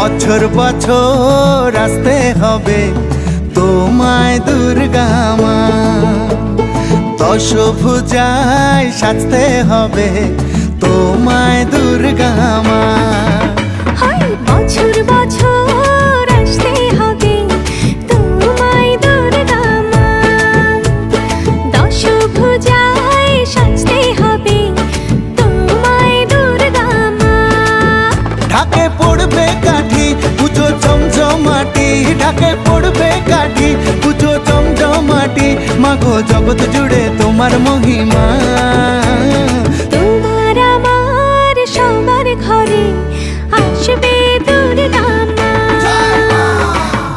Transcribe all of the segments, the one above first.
বছর বছর আসতে হবে তোমায় দুর্গা মা, দশভুজায় সাজতে হবে তোমায় দুর্গা মা। বছর বছর আসতে হবে তোমায় দুর্গা মা, দশভুজায় সাজতে হবে তোমায় দুর্গা মা। ঢাকে পড়বে কাঠি পুজো জমজমাটি, ঢাকে পড়বে কাঠি পুজো জমজমাটি, মাগো জগৎ জুড়ে তোমার মহিমা। তোমার আমার সবার ঘরে আসবে দুর্গা মা,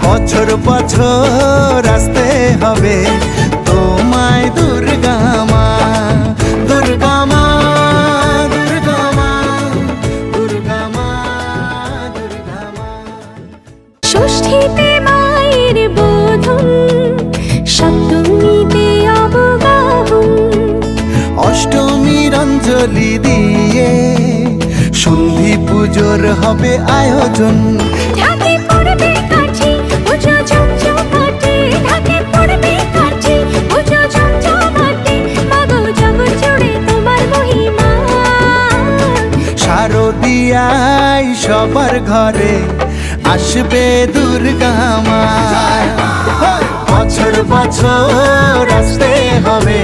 বছর বছর আসতে হবে তোমায় দুর্গা মা, দুর্গা মা, দুর্গা মা, দুর্গা মা, দুর্গা মা। ষষ্ঠীতে মায়ের বোধন, সপ্তমীতে অবগাহন, অষ্টমীর অঞ্জলি দিয়ে সন্ধি পুজোর হবে আয়োজন। ঢাকে পড়বে কাঠি পুজো জমজমাটি, ঢাকে পড়বে কাঠি পুজো জমজমাটি, মাগো জগৎ জুড়ে তোমার মহিমা। শারদিয়ায় সবার ঘরে আসবে দুর্গা মা, বছর বছর আসতে হবে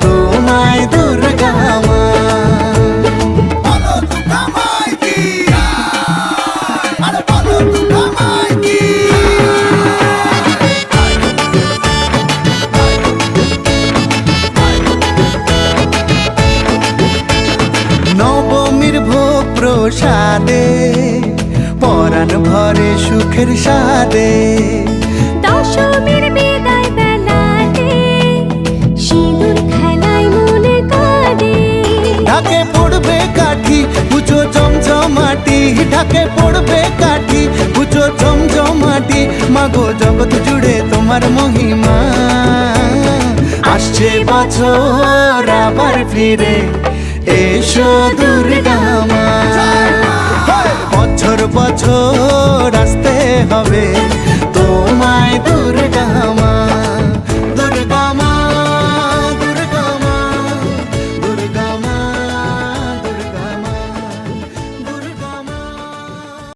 তোমায় দুর্গা মা। নবমীর ভোগ প্রসাদে পরাণ ভরে সুখের সাদে, দশমীর বিদায় বেলাতে সিঁদুর খেলায় মনে কাঁদে। ঢাকে পড়বে কাঠি পুজো জমজমাটি, ঢাকে পড়বে কাঠি পুজো জমজমাটি, মাগো জগৎ জুড়ে তোমার মহিমা। আসছে বছর আবার ফিরে এসো দুর্গা মা, বছর বছর আসতে হবে তোমায় দুর্গা